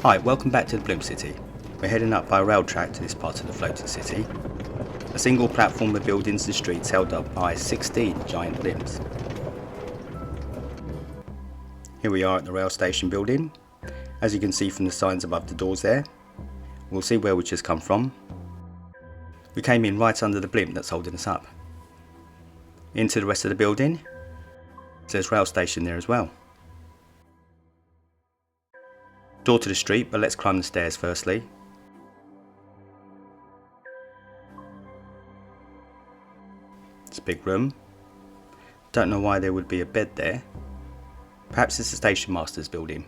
Hi, welcome back to the Blimp City. We're heading up by a rail track to this part of the floating city. A single platform of buildings and streets held up by 16 giant blimps. Here we are at the rail station building. As you can see from the signs above the doors there, we'll see where we just come from. We came in right under the blimp that's holding us up. Into the rest of the building, there's rail station there as well. Door to the street, but let's climb the stairs firstly. It's a big room. Don't know why there would be a bed there. Perhaps it's the station master's building.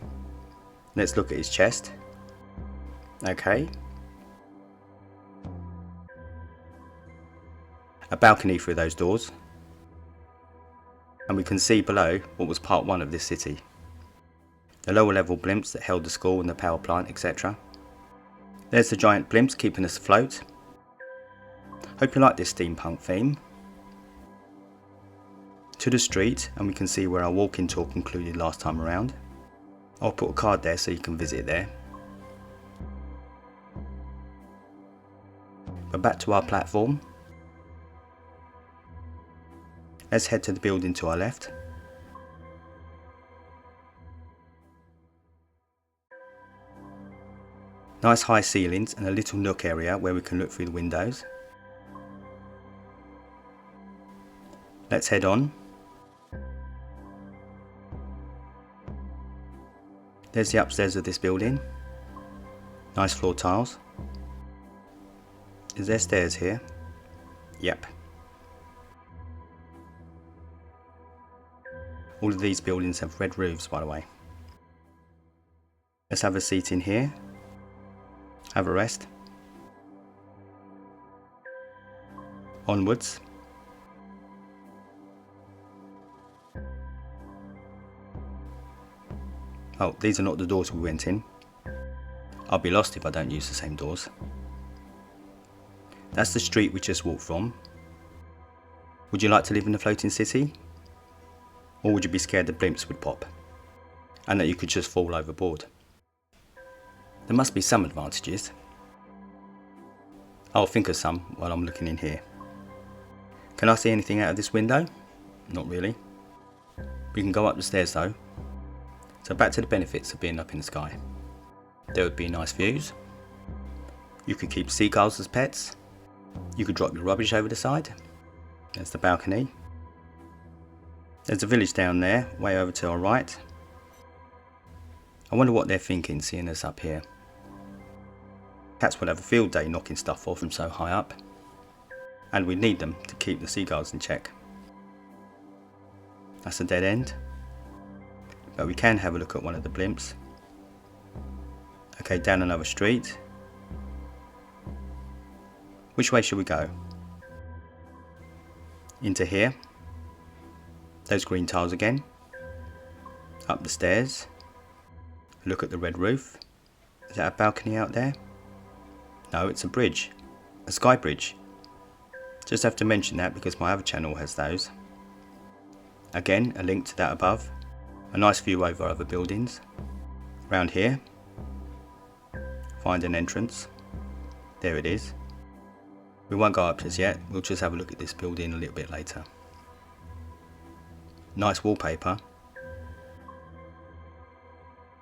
Let's look at his chest. Okay. A balcony through those doors. And we can see below what was part 1 of this city. The lower level blimps that held the school and the power plant, etc. There's the giant blimps keeping us afloat. Hope you like this steampunk theme. To the street, and we can see where our walking tour concluded last time around. I'll put a card there so you can visit there. But back to our platform. Let's head to the building to our left. Nice high ceilings and a little nook area where we can look through the windows. Let's head on. There's the upstairs of this building. Nice floor tiles. Is there stairs here? Yep. All of these buildings have red roofs, by the way. Let's have a seat in here. Have a rest. Onwards. Oh, these are not the doors we went in. I'll be lost if I don't use the same doors. That's the street we just walked from. Would you like to live in a floating city? Or would you be scared the blimps would pop? And that you could just fall overboard? There must be some advantages. I'll think of some while I'm looking in here. Can I see anything out of this window? Not really. We can go up the stairs though. So back to the benefits of being up in the sky. There would be nice views. You could keep seagulls as pets. You could drop your rubbish over the side. There's the balcony. There's a village down there, way over to our right. I wonder what they're thinking seeing us up here. Cats will have a field day knocking stuff off from so high up. And we need them to keep the seagulls in check. That's a dead end. But we can have a look at one of the blimps. Okay, down another street. Which way should we go? Into here. Those green tiles again. Up the stairs. Look at the red roof. Is that a balcony out there? No, it's a bridge. A sky bridge. Just have to mention that because my other channel has those. Again, a link to that above. A nice view over other buildings. Round here. Find an entrance. There it is. We won't go up just yet. We'll just have a look at this building a little bit later. Nice wallpaper.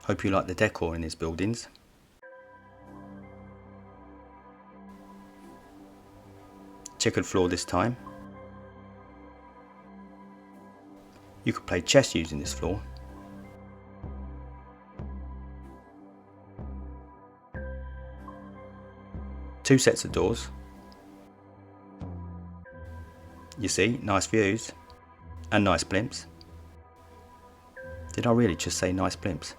Hope you like the decor in these buildings. Checkered floor this time. You could play chess using this floor. Two sets of doors. You see, nice views. And nice blimps. Did I really just say nice blimps?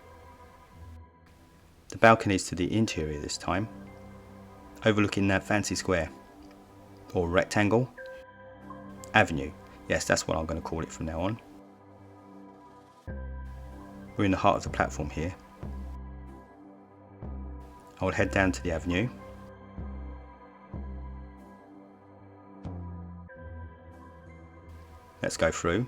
The balconies to the interior this time, overlooking that fancy square, or rectangle, avenue. Yes, that's what I'm going to call it from now on. We're in the heart of the platform here. I will head down to the avenue. Let's go through.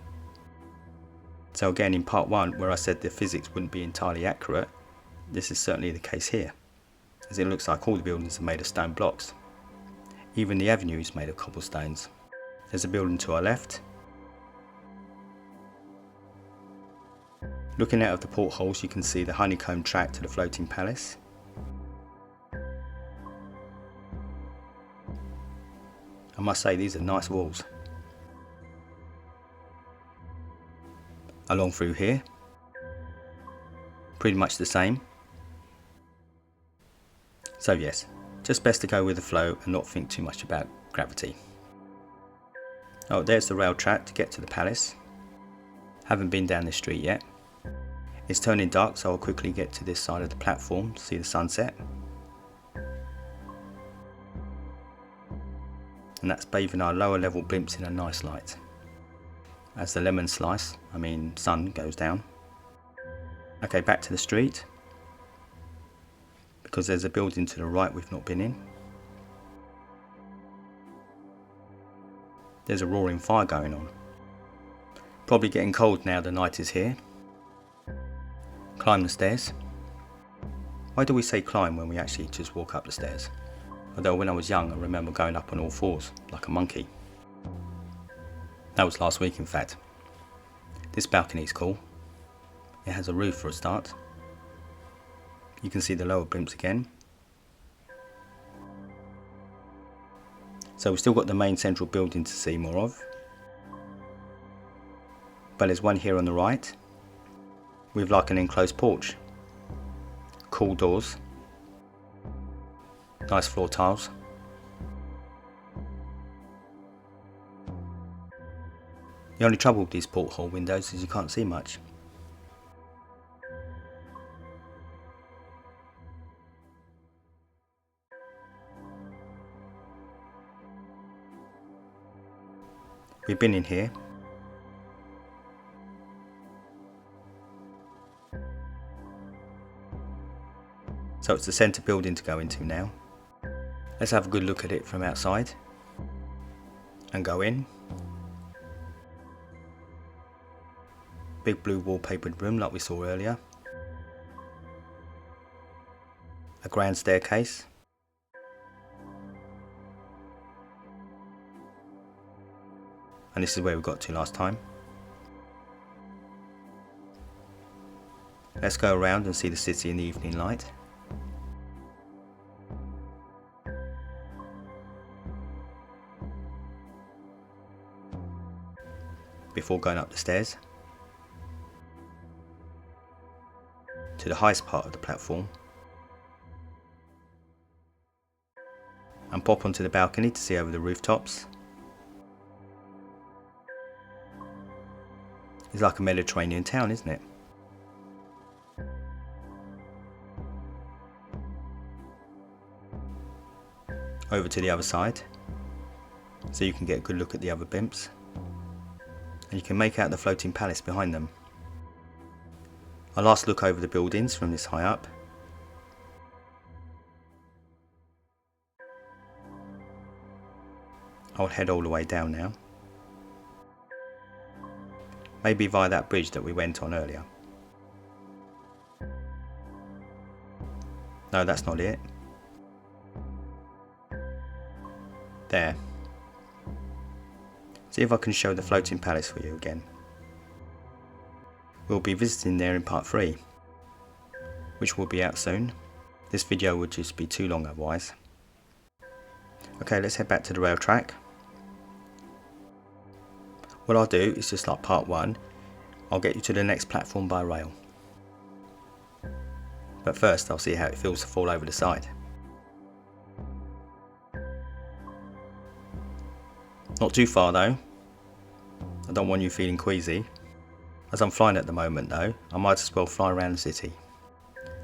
So again, in part 1, where I said the physics wouldn't be entirely accurate, This is certainly the case here, as it looks like all the buildings are made of stone blocks. Even the avenue is made of cobblestones. There's a building to our left. Looking out of the portholes, you can see the honeycomb track to the floating palace. I must say, these are nice walls. Along through here, pretty much the same. So yes, just best to go with the flow and not think too much about gravity. Oh, there's the rail track to get to the palace. Haven't been down this street yet. It's turning dark, so I'll quickly get to this side of the platform to see the sunset. And that's bathing our lower level blimps in a nice light, as the sun goes down. Okay, back to the street, because there's a building to the right we've not been in. There's a roaring fire going on. Probably getting cold now the night is here. Climb the stairs. Why do we say climb when we actually just walk up the stairs? Although when I was young I remember going up on all fours, like a monkey. That was last week in fact. This balcony is cool. It has a roof for a start. You can see the lower blimps again. So we've still got the main central building to see more of. But there's one here on the right, with like an enclosed porch. Cool doors. Nice floor tiles. The only trouble with these porthole windows is you can't see much. We've been in here. So it's the centre building to go into now. Let's have a good look at it from outside and go in. Big blue wallpapered room like we saw earlier. A grand staircase. And this is where we got to last time. Let's go around and see the city in the evening light. Before going up the stairs to the highest part of the platform and pop onto the balcony to see over the rooftops. It's like a Mediterranean town, isn't it? Over to the other side so you can get a good look at the other blimps. And you can make out the floating palace behind them. A last look over the buildings from this high up. I'll head all the way down now. Maybe via that bridge that we went on earlier. No, that's not it. There. See if I can show the floating palace for you again. We'll be visiting there in part 3, which will be out soon. This video would just be too long otherwise. Okay, let's head back to the rail track. What I'll do is just like part 1, I'll get you to the next platform by rail. But first I'll see how it feels to fall over the side. Not too far though. I don't want you feeling queasy. As I'm flying at the moment though, I might as well fly around the city.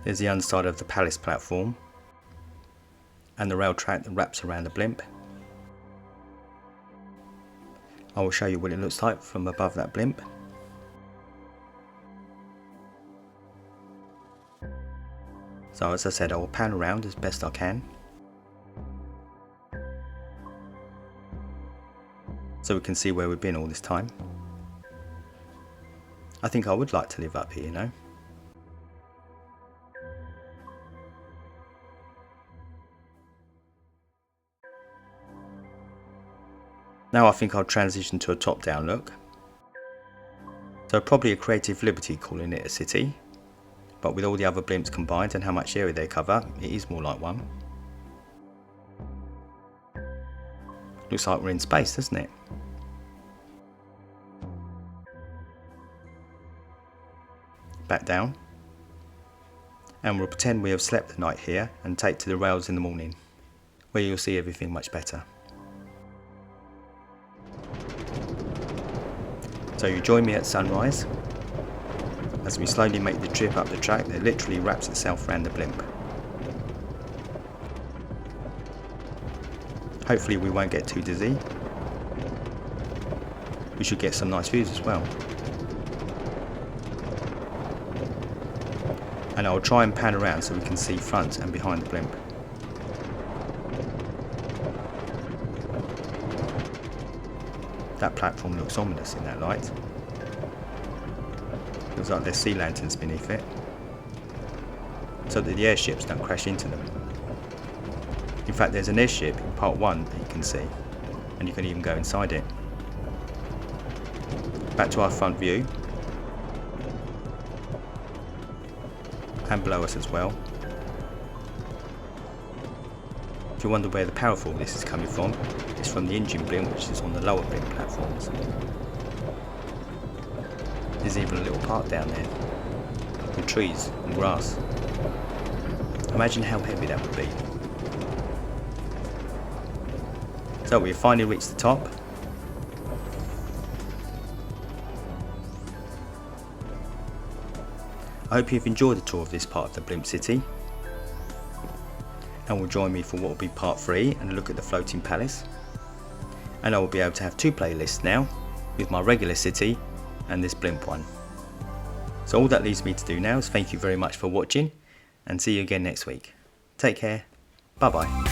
There's the underside of the palace platform and the rail track that wraps around the blimp. I will show you what it looks like from above that blimp. So as I said, I will pan around as best I can, so we can see where we've been all this time. I think I would like to live up here, you know. Now I think I'll transition to a top-down look. So probably a creative liberty calling it a city, but with all the other blimps combined and how much area they cover, it is more like one. Looks like we're in space, doesn't it? Back down. And we'll pretend we have slept the night here and take to the rails in the morning, where you'll see everything much better. So you join me at sunrise, as we slowly make the trip up the track that literally wraps itself around the blimp. Hopefully we won't get too dizzy. We should get some nice views as well. And I'll try and pan around so we can see front and behind the blimp. That platform looks ominous in that light. Looks like there's sea lanterns beneath it, so that the airships don't crash into them. In fact, there's an airship in part 1 that you can see, and you can even go inside it. Back to our front view, and below us as well. If you wonder where the power for this is coming from, it's from the engine blimp, which is on the lower blimp platforms. There's even a little park down there, with trees and grass. Imagine how heavy that would be. So we've finally reached the top. I hope you've enjoyed the tour of this part of the Blimp City, and will join me for what will be part 3 and a look at the floating palace. And I will be able to have 2 playlists now, with my regular city and this blimp one. So all that leaves me to do now is thank you very much for watching, and see you again next week. Take care, bye bye.